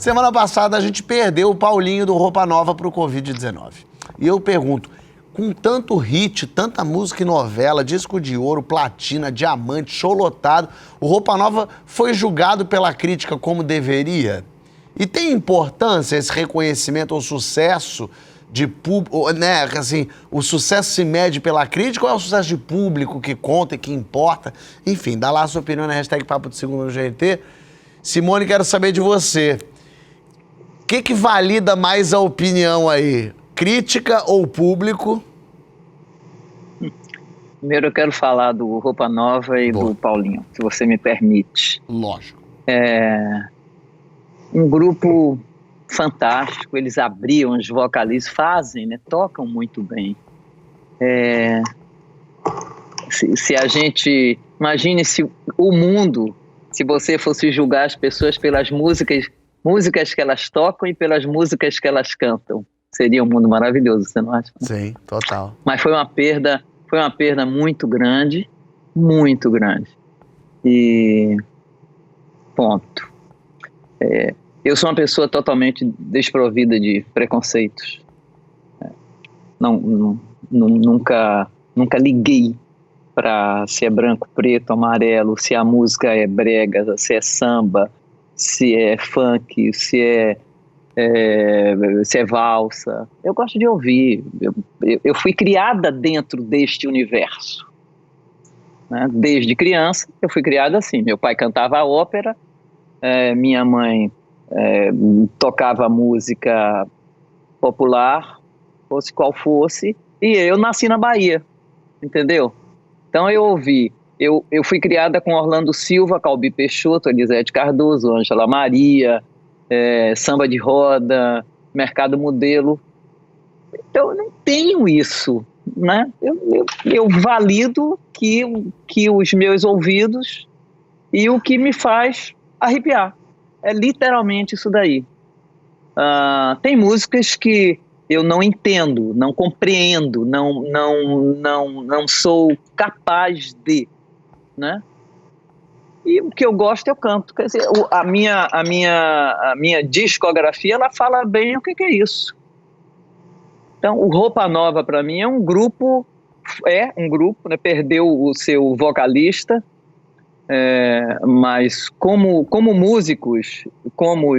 Semana passada a gente perdeu o Paulinho do Roupa Nova pro Covid-19. E eu pergunto, com tanto hit, tanta música e novela, disco de ouro, platina, diamante, show lotado, o Roupa Nova foi julgado pela crítica como deveria? E tem importância esse reconhecimento ao sucesso de público, né? Assim, o sucesso se mede pela crítica ou é o sucesso de público que conta e que importa? Enfim, dá lá a sua opinião na hashtag Papo de Segunda no GNT. Simone, quero saber de você. O que valida mais a opinião aí? Crítica ou público? Primeiro eu quero falar do Roupa Nova e do Paulinho, se você me permite. Lógico. Um grupo fantástico, eles abriam, os vocalistas fazem, né? Tocam muito bem. Se a gente... Imagine se o mundo, se você fosse julgar as pessoas pelas músicas que elas tocam e pelas músicas que elas cantam. Seria um mundo maravilhoso, você não acha? Sim, total. Mas foi uma perda muito grande, muito grande. E ponto. Eu sou uma pessoa totalmente desprovida de preconceitos. Nunca liguei para se é branco, preto, amarelo, se a música é brega, se é samba, se é funk, se é valsa. Eu gosto de ouvir. Eu fui criada dentro deste universo, né? Desde criança eu fui criada assim. Meu pai cantava ópera, minha mãe tocava música popular, fosse qual fosse, e eu nasci na Bahia, entendeu? Então eu fui criada com Orlando Silva, Calbi Peixoto, Elisete Cardoso, Ângela Maria, samba de roda, mercado modelo. Então eu não tenho isso, né? Eu valido que os meus ouvidos e o que me faz arrepiar. É literalmente isso daí. Tem músicas que eu não entendo, não compreendo, não sou capaz de, né? E o que eu gosto eu canto. Quer dizer, a minha discografia, ela fala bem o que é isso. Então, o Roupa Nova para mim é um grupo, né? Perdeu o seu vocalista, mas como músicos, como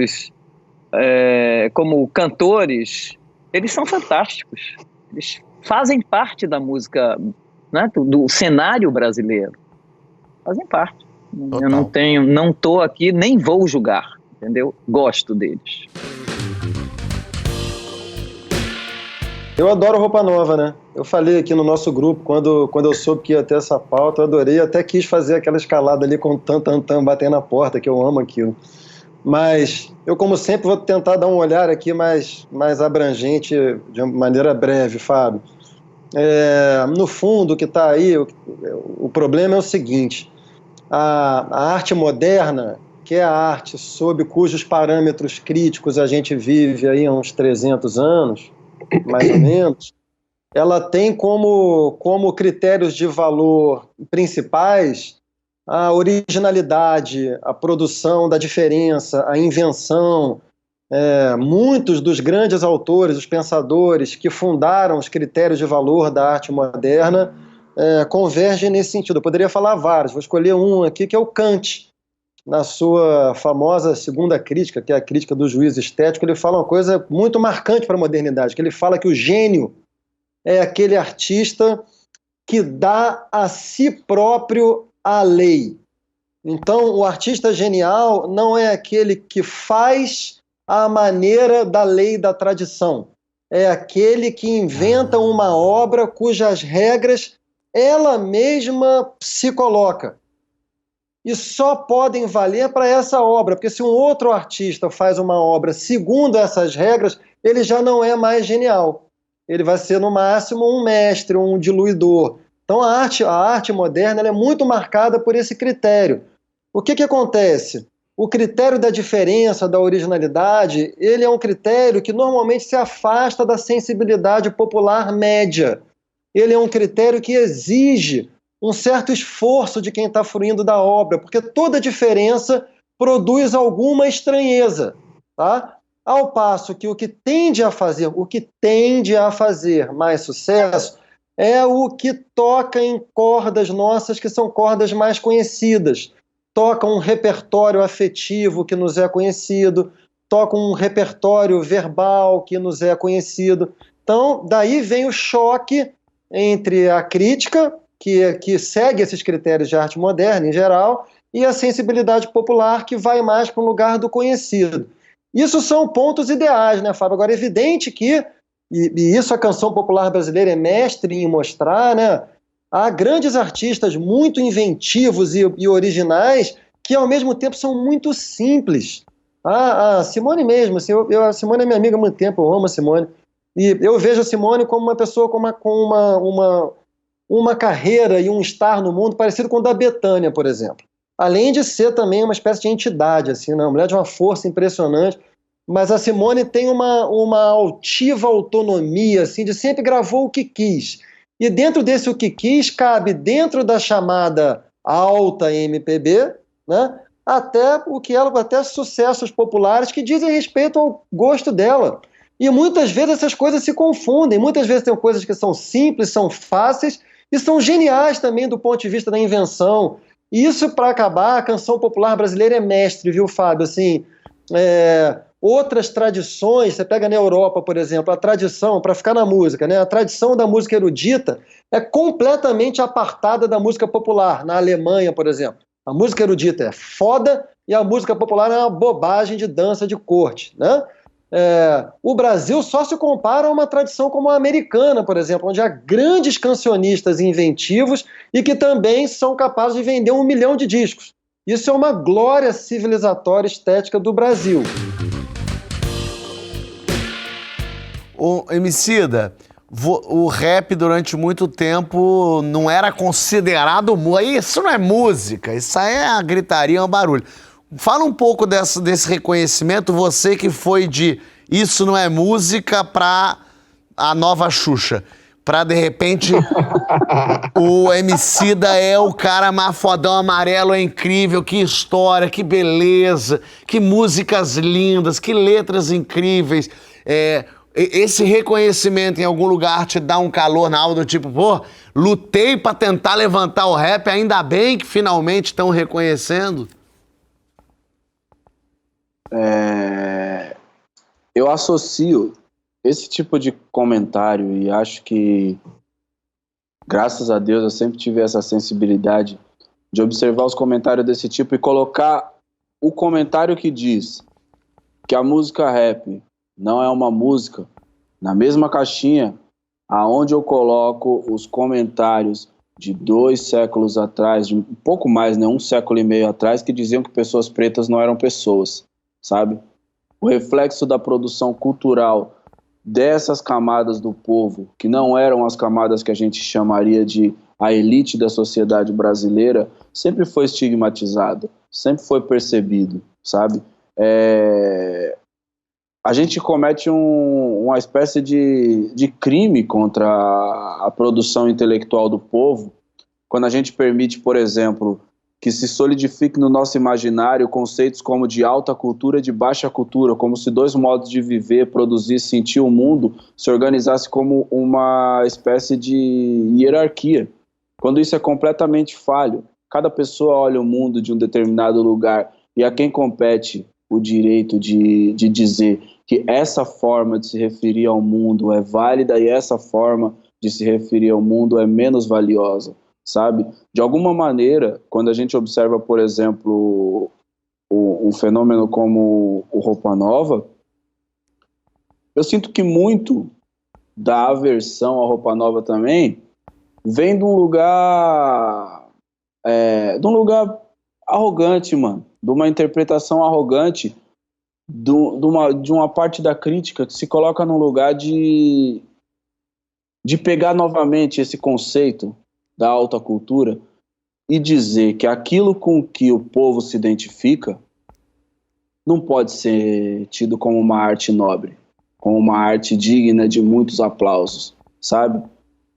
cantores, eles são fantásticos. Eles fazem parte da música, né, do cenário brasileiro. Fazem parte. Total. Eu não estou aqui, nem vou julgar, entendeu? Gosto deles. Eu adoro Roupa Nova, né? Eu falei aqui no nosso grupo, quando eu soube que ia ter essa pauta, eu adorei, até quis fazer aquela escalada ali com tan batendo na porta, que eu amo aquilo. Mas eu, como sempre, vou tentar dar um olhar aqui mais abrangente, de maneira breve, Fábio. No fundo, o que está aí, o problema é o seguinte: a arte moderna, que é a arte sob cujos parâmetros críticos a gente vive aí há uns 300 anos, mais ou menos, ela tem como critérios de valor principais a originalidade, a produção da diferença, a invenção. Muitos dos grandes autores, os pensadores que fundaram os critérios de valor da arte moderna convergem nesse sentido. Eu poderia falar vários, vou escolher um aqui, que é o Kant. Na sua famosa segunda crítica, que é a crítica do juízo estético, ele fala uma coisa muito marcante para a modernidade, que ele fala que o gênio é aquele artista que dá a si próprio a lei. Então, o artista genial não é aquele que faz à maneira da lei da tradição. É aquele que inventa uma obra cujas regras ela mesma se coloca. E só podem valer para essa obra, porque se um outro artista faz uma obra segundo essas regras, ele já não é mais genial. Ele vai ser, no máximo, um mestre, um diluidor. Então a arte moderna ela é muito marcada por esse critério. O que acontece? O critério da diferença, da originalidade, ele é um critério que normalmente se afasta da sensibilidade popular média. Ele é um critério que exige um certo esforço de quem está fruindo da obra, porque toda diferença produz alguma estranheza. tá? Ao passo que o que tende a fazer mais sucesso é o que toca em cordas nossas, que são cordas mais conhecidas. Toca um repertório afetivo que nos é conhecido, toca um repertório verbal que nos é conhecido. Então, daí vem o choque entre a crítica, que segue esses critérios de arte moderna em geral, e a sensibilidade popular, que vai mais para o lugar do conhecido. Isso são pontos ideais, né, Fábio? Agora, é evidente que, e isso a canção popular brasileira é mestre em mostrar, né? Há grandes artistas muito inventivos e originais que, ao mesmo tempo, são muito simples. A Simone mesmo, assim, a Simone é minha amiga há muito tempo, eu amo a Simone. E eu vejo a Simone como uma pessoa com uma carreira e um estar no mundo parecido com o da Bethânia, por exemplo. Além de ser também uma espécie de entidade, assim, né? Uma mulher de uma força impressionante. Mas a Simone tem uma altiva autonomia, assim, de sempre gravou o que quis. E dentro desse o que quis, cabe dentro da chamada alta MPB, né? Até sucessos populares que dizem respeito ao gosto dela. E muitas vezes essas coisas se confundem. Muitas vezes tem coisas que são simples, são fáceis e são geniais também do ponto de vista da invenção. E isso, para acabar, a canção popular brasileira é mestre, viu, Fábio? Assim, outras tradições, você pega na Europa, por exemplo, a tradição, para ficar na música, né? A tradição da música erudita é completamente apartada da música popular. Na Alemanha, por exemplo, a música erudita é foda e a música popular é uma bobagem de dança de corte, né? O Brasil só se compara a uma tradição como a americana, por exemplo, onde há grandes cancionistas inventivos e que também são capazes de vender 1 milhão de discos. Isso é uma glória civilizatória estética do Brasil. Ô, Emicida, o rap durante muito tempo não era considerado... Isso não é música, isso aí é a gritaria, é um barulho. Fala um pouco desse reconhecimento, você que foi de isso não é música para a nova Xuxa. Pra, de repente, o Emicida é o cara mais fodão, amarelo, é incrível, que história, que beleza, que músicas lindas, que letras incríveis. Esse reconhecimento em algum lugar te dá um calor na alma do tipo, pô, lutei pra tentar levantar o rap, ainda bem que finalmente estão reconhecendo. Eu associo esse tipo de comentário e acho que, graças a Deus, eu sempre tive essa sensibilidade de observar os comentários desse tipo e colocar o comentário que diz que a música rap não é uma música na mesma caixinha aonde eu coloco os comentários de 2 séculos atrás, de um pouco mais, né, 1,5 século atrás, que diziam que pessoas pretas não eram pessoas, sabe? O reflexo da produção cultural dessas camadas do povo, que não eram as camadas que a gente chamaria de a elite da sociedade brasileira, sempre foi estigmatizado, sempre foi percebido, sabe? A gente comete uma espécie de crime contra a produção intelectual do povo quando a gente permite, por exemplo, que se solidifique no nosso imaginário conceitos como de alta cultura e de baixa cultura, como se 2 modos de viver, produzir, sentir o mundo se organizasse como uma espécie de hierarquia, quando isso é completamente falho. Cada pessoa olha o mundo de um determinado lugar e a quem compete o direito de dizer que essa forma de se referir ao mundo é válida e essa forma de se referir ao mundo é menos valiosa, sabe? De alguma maneira, quando a gente observa, por exemplo, um fenômeno como o Roupa Nova, eu sinto que muito da aversão à Roupa Nova também vem de um lugar arrogante, mano, de uma interpretação arrogante de uma parte da crítica que se coloca num lugar de pegar novamente esse conceito da alta cultura e dizer que aquilo com que o povo se identifica não pode ser tido como uma arte nobre, como uma arte digna de muitos aplausos, sabe?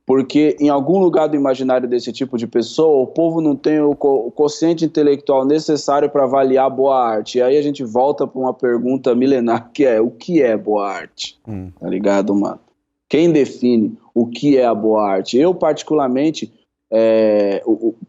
porque em algum lugar do imaginário desse tipo de pessoa, o povo não tem o quociente intelectual necessário para avaliar boa arte. E aí a gente volta para uma pergunta milenar, que é: o que é boa arte? Tá ligado, mano? Quem define o que é a boa arte? Eu, particularmente,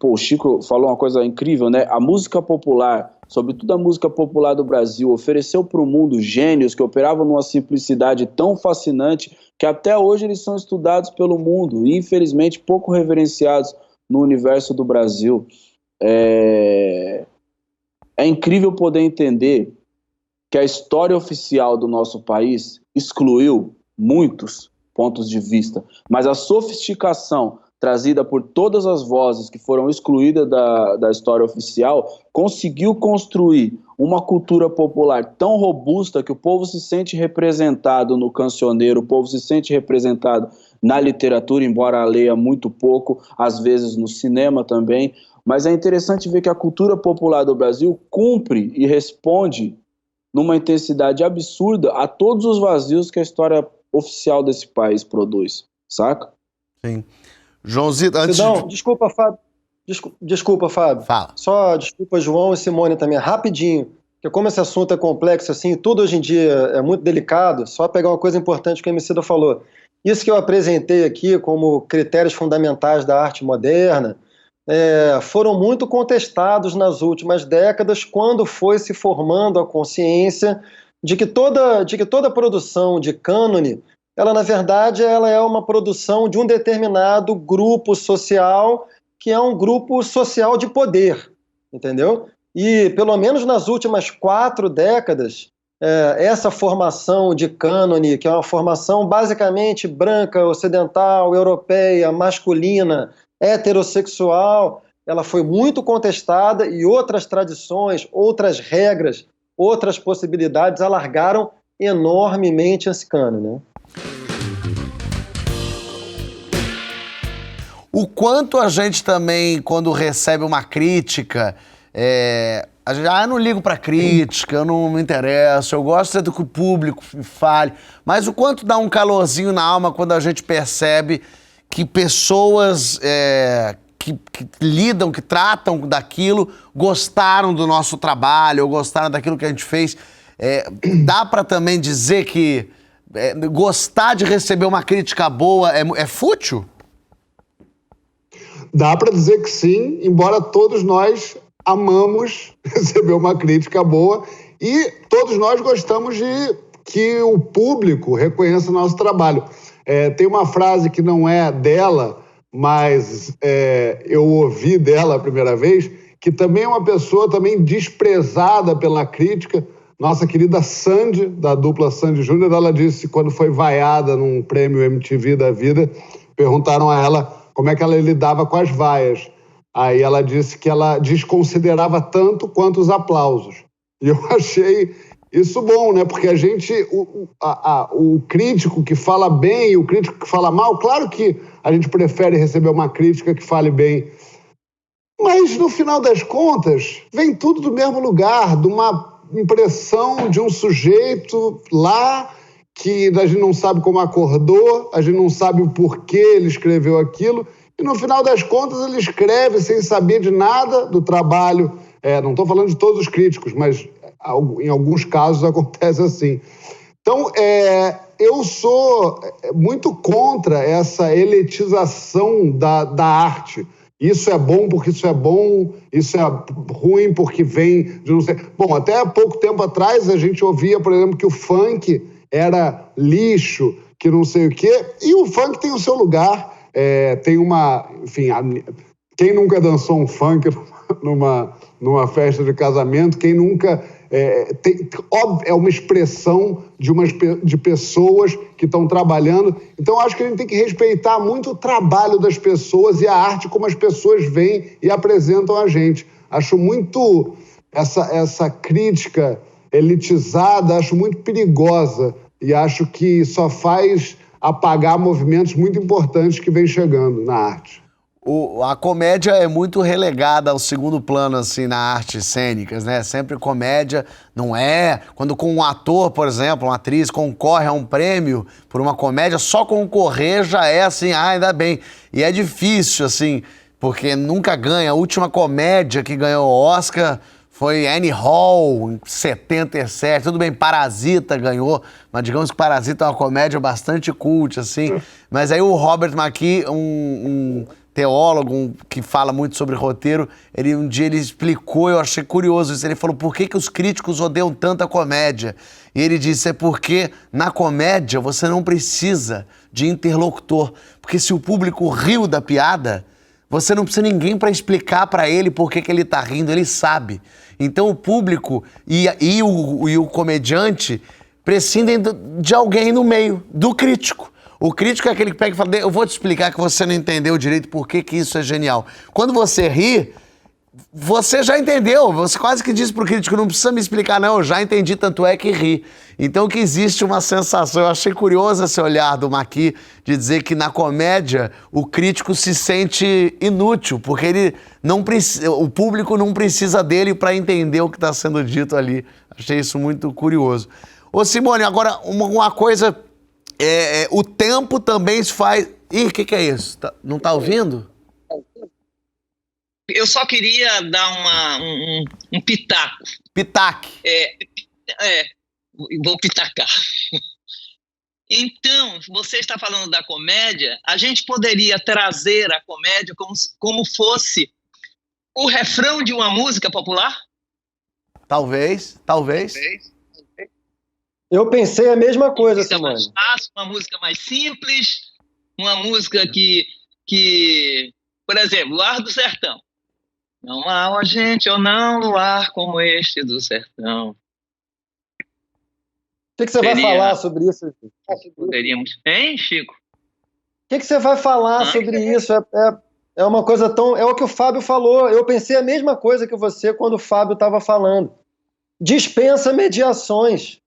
o Chico falou uma coisa incrível, né? A música popular, sobretudo a música popular do Brasil, ofereceu para o mundo gênios que operavam numa simplicidade tão fascinante que até hoje eles são estudados pelo mundo e, infelizmente, pouco reverenciados no universo do Brasil. É incrível poder entender que a história oficial do nosso país excluiu muitos pontos de vista, mas a sofisticação trazida por todas as vozes que foram excluídas da história oficial conseguiu construir uma cultura popular tão robusta que o povo se sente representado no cancioneiro, o povo se sente representado na literatura, embora leia muito pouco, às vezes no cinema também, mas é interessante ver que a cultura popular do Brasil cumpre e responde numa intensidade absurda a todos os vazios que a história oficial desse país produz, saca? Sim. Joãozito, antes Sidão, desculpa, Fábio. Desculpa, Fábio. Fala. Só desculpa, João e Simone também, rapidinho, porque como esse assunto é complexo assim, tudo hoje em dia é muito delicado, só pegar uma coisa importante que o Emicida falou. Isso que eu apresentei aqui como critérios fundamentais da arte moderna foram muito contestados nas últimas décadas, quando foi se formando a consciência de que toda produção de cânone, ela na verdade ela é uma produção de um determinado grupo social, que é um grupo social de poder, entendeu? E pelo menos nas últimas 4 décadas, essa formação de cânone, que é uma formação basicamente branca, ocidental, europeia, masculina, heterossexual, ela foi muito contestada e outras tradições, outras regras, outras possibilidades alargaram enormemente esse cânone, né? O quanto a gente também, quando recebe uma crítica, a gente, eu não ligo pra crítica, eu não me interesso, eu gosto do que o público me fale, mas o quanto dá um calorzinho na alma quando a gente percebe que pessoas que lidam, que tratam daquilo, gostaram do nosso trabalho, ou gostaram daquilo que a gente fez. Dá pra também dizer que gostar de receber uma crítica boa é fútil? Dá para dizer que sim, embora todos nós amamos receber uma crítica boa e todos nós gostamos de que o público reconheça o nosso trabalho. Tem uma frase que não é dela, mas eu ouvi dela a primeira vez, que também é uma pessoa também desprezada pela crítica. Nossa querida Sandy, da dupla Sandy Júnior, ela disse, quando foi vaiada num prêmio MTV da vida, perguntaram a ela como é que ela lidava com as vaias. Aí ela disse que ela desconsiderava tanto quanto os aplausos. E eu achei isso bom, né? Porque a gente, o crítico que fala bem e o crítico que fala mal, claro que a gente prefere receber uma crítica que fale bem. Mas, no final das contas, vem tudo do mesmo lugar, de uma impressão de um sujeito lá que a gente não sabe como acordou, a gente não sabe o porquê ele escreveu aquilo, e no final das contas ele escreve sem saber de nada do trabalho. Não estou falando de todos os críticos, mas em alguns casos acontece assim. Então, eu sou muito contra essa elitização da arte. Isso é bom porque isso é bom, isso é ruim porque vem de não sei... Bom, até há pouco tempo atrás a gente ouvia, por exemplo, que o funk era lixo, que não sei o quê, e o funk tem o seu lugar, tem uma... Enfim, quem nunca dançou um funk numa festa de casamento, quem nunca... é uma expressão de pessoas que estão trabalhando. Então, acho que a gente tem que respeitar muito o trabalho das pessoas e a arte como as pessoas veem e apresentam a gente. Acho muito essa crítica elitizada, acho muito perigosa e acho que só faz apagar movimentos muito importantes que vêm chegando na arte. a comédia é muito relegada ao segundo plano, assim, na artes cênicas, né? Sempre comédia, não é? Quando com um ator, por exemplo, uma atriz concorre a um prêmio por uma comédia, só concorrer já é assim, ainda bem. E é difícil, assim, porque nunca ganha. A última comédia que ganhou o Oscar foi Annie Hall, em 77. Tudo bem, Parasita ganhou, mas digamos que Parasita é uma comédia bastante cult, assim. Mas aí o Robert McKee, um teólogo que fala muito sobre roteiro, um dia ele explicou, eu achei curioso isso, ele falou por que os críticos odeiam tanto a comédia. E ele disse, é porque na comédia você não precisa de interlocutor, porque se o público riu da piada, você não precisa de ninguém para explicar para ele por que ele tá rindo, ele sabe. Então o público e o comediante prescindem de alguém no meio, do crítico. O crítico é aquele que pega e fala, eu vou te explicar que você não entendeu direito por que isso é genial. Quando você ri, você já entendeu. Você quase que diz pro crítico, não precisa me explicar não, eu já entendi, tanto é que ri. Então que existe uma sensação, eu achei curioso esse olhar do Maqui de dizer que na comédia o crítico se sente inútil, porque ele não precisa, o público não precisa dele para entender o que está sendo dito ali. Achei isso muito curioso. Ô Simone, agora uma coisa... o tempo também se faz... Ih, o que é isso? Não tá ouvindo? Eu só queria dar um pitaco. Pitaque. Vou pitacar. Então, você está falando da comédia, a gente poderia trazer a comédia como fosse o refrão de uma música popular? Talvez. Eu pensei a mesma coisa, Música mais Simone. fácil, uma música mais simples, uma música que, por exemplo, Luar do Sertão. Não há ó gente ou não luar como este do sertão. O que você vai falar sobre isso? Poderíamos... Hein, Chico? O que você vai falar sobre isso? É uma coisa tão... É o que o Fábio falou. Eu pensei a mesma coisa que você quando o Fábio estava falando. Dispensa mediações.